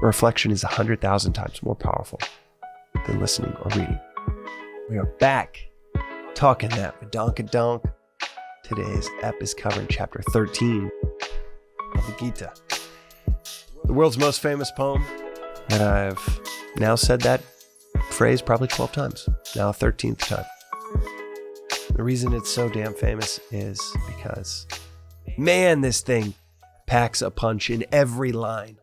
reflection is 100,000 times more powerful than listening or reading. We are back talking that Vedantic. Today's ep is covering chapter 13 of the Gita, the world's most famous poem. And I've now said that phrase probably 12 times, now 13th time. The reason it's so damn famous is because, man, this thing packs a punch in every line.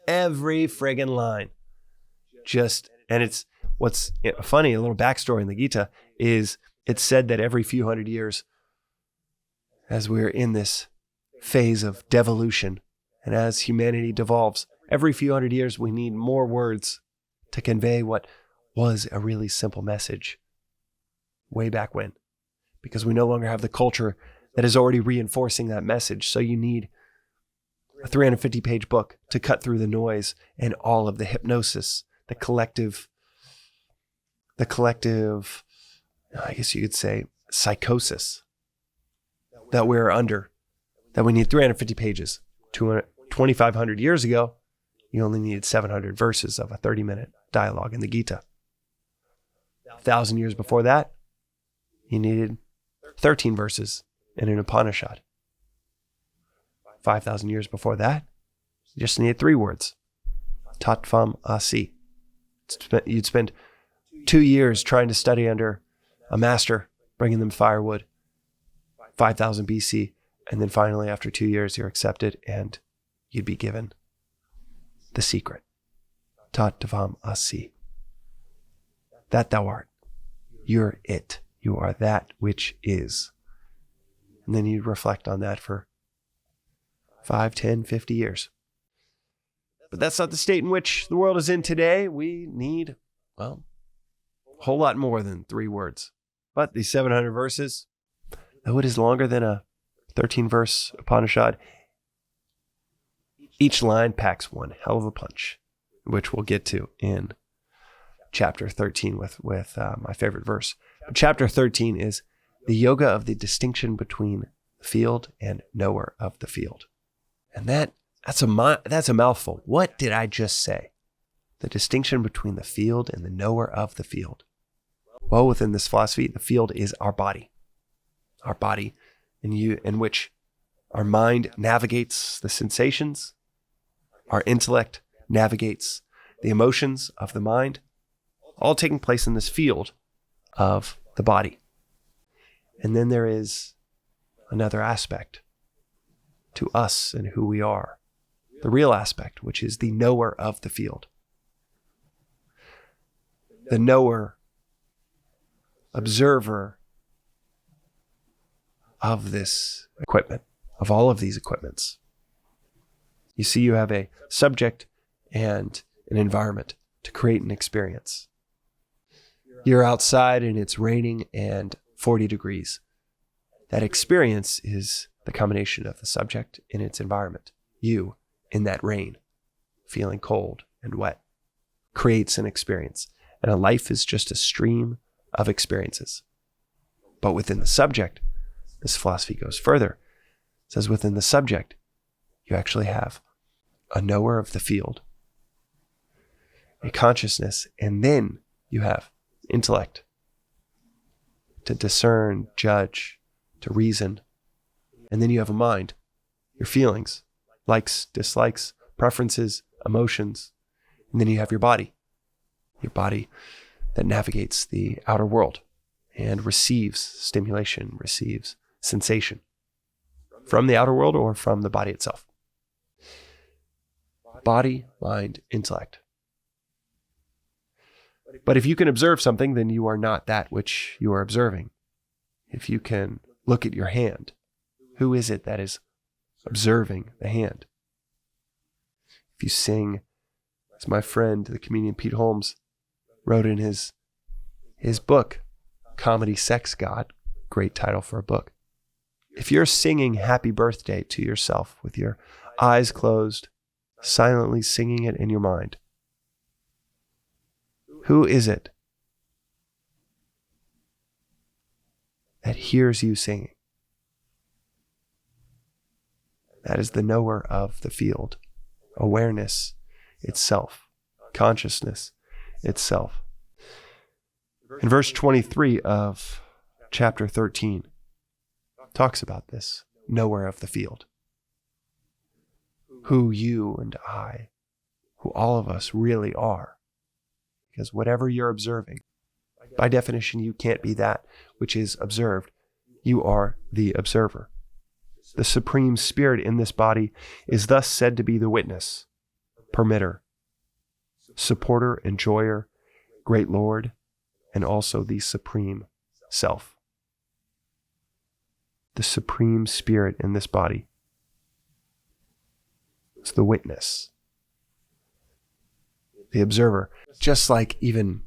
Every friggin' line. And it's what's funny, a little backstory in the Gita is it's said that every few hundred years, as we're in this phase of devolution, and as humanity devolves, every few hundred years we need more words to convey what was a really simple message way back when. Because we no longer have the culture that is already reinforcing that message. So you need a 350-page book to cut through the noise and all of the hypnosis, the collective, I guess you could say, psychosis that we're under, that we need 350 pages. 2,500 years ago, you only needed 700 verses of a 30-minute dialogue in the Gita. 1,000 years before that, you needed 13 verses in an Upanishad. 5,000 years before that, you just needed 3 words. Tattvam Asi. You'd spend 2 years trying to study under a master, bringing them firewood, 5,000 BC, and then finally after 2 years you're accepted and you'd be given the secret. Tattvam Asi. That thou art. You're it. You are that which is. And then you'd reflect on that for 5, 10, 50 years. But that's not the state in which the world is in today. We need, well, a whole lot more than 3 words. But these 700 verses, though it is longer than a 13-verse Upanishad, each line packs one hell of a punch, which we'll get to in chapter 13 with my favorite verse. But chapter 13 is the yoga of the distinction between the field and knower of the field. And that's a mouthful. What did I just say? The distinction between the field and the knower of the field. Well, within this philosophy, the field is our body. Our body in which our mind navigates the sensations, our intellect navigates the emotions of the mind, all taking place in this field of the body. And then there is another aspect to us and who we are, the real aspect, which is the knower of the field. The knower, observer of this equipment, of all of these equipments. You see, you have a subject and an environment to create an experience. You're outside and it's raining and 40 degrees. That experience is the combination of the subject and its environment. You, in that rain, feeling cold and wet, creates an experience. And a life is just a stream of experiences. But within the subject, this philosophy goes further. It says within the subject, you actually have a knower of the field, a consciousness, and then you have intellect to discern, judge, to reason. And then you have a mind, your feelings, likes, dislikes, preferences, emotions. And then you have your body that navigates the outer world and receives stimulation, receives sensation from the outer world or from the body itself. Body, mind, intellect. But if you can observe something, then you are not that which you are observing. If you can look at your hand, who is it that is observing the hand? If you sing, as my friend, the comedian Pete Holmes, wrote in his book, Comedy Sex God, great title for a book. If you're singing happy birthday to yourself with your eyes closed, silently singing it in your mind, who is it that hears you singing? That is the knower of the field. Awareness itself, consciousness itself. In verse 23 of chapter 13, talks about this knower of the field, who you and I, who all of us really are. Because whatever you're observing, by definition, you can't be that which is observed. You are the observer. The Supreme Spirit in this body is thus said to be the witness, permitter, supporter, enjoyer, great Lord, and also the Supreme Self. The Supreme Spirit in this body is the witness, the observer. Just like even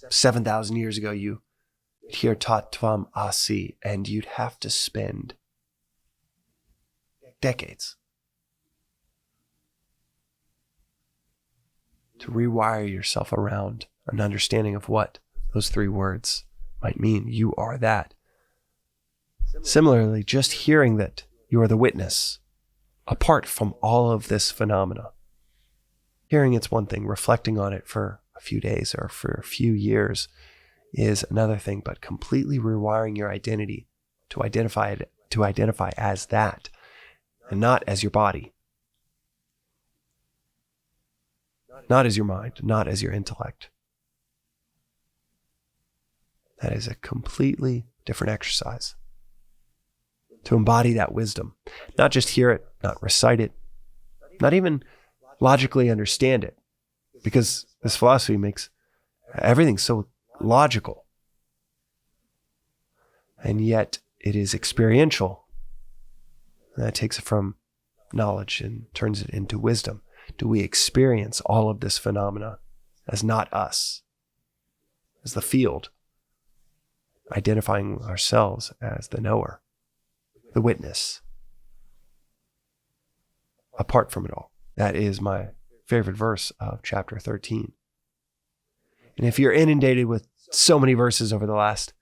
7,000 years ago, you hear Tattvam Asi, and you'd have to spend decades to rewire yourself around an understanding of what those three words might mean. You are that. Similarly, just hearing that you are the witness, apart from all of this phenomena. Hearing it's one thing, reflecting on it for a few days or for a few years is another thing, but completely rewiring your identity to identify as that and not as your body, not as your mind, not as your intellect. That is a completely different exercise. To embody that wisdom, not just hear it, not recite it, not even logically understand it, because this philosophy makes everything so logical. And yet it is experiential. And that takes it from knowledge and turns it into wisdom. Do we experience all of this phenomena as not us, as the field, identifying ourselves as the knower, the witness, apart from it all? That is my favorite verse of chapter 13. And if you're inundated with so many verses over the last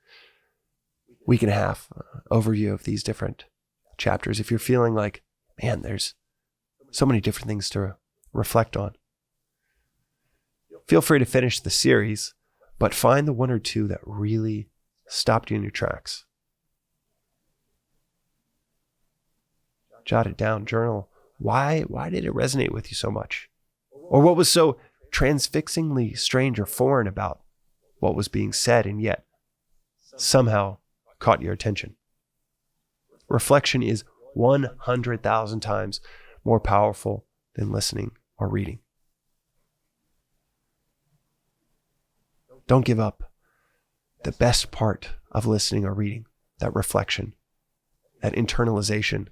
week and a half, overview of these different chapters, if you're feeling like, man, there's so many different things to reflect on, feel free to finish the series, but find the one or two that really stopped you in your tracks. Jot it down, journal. Why did it resonate with you so much? Or what was so transfixingly strange or foreign about what was being said and yet somehow caught your attention? Reflection is 100,000 times more powerful than listening or reading. Don't give up the best part of listening or reading, that reflection, that internalization,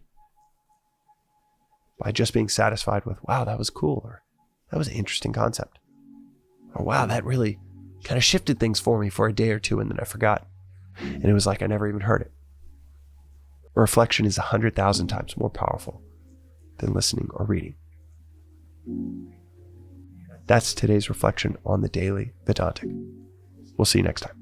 by just being satisfied with, wow, that was cool, or that was an interesting concept, or wow, that really kind of shifted things for me for a day or two and then I forgot. And it was like I never even heard it. Reflection is 100,000 times more powerful than listening or reading. That's today's reflection on the Daily Vedantic. We'll see you next time.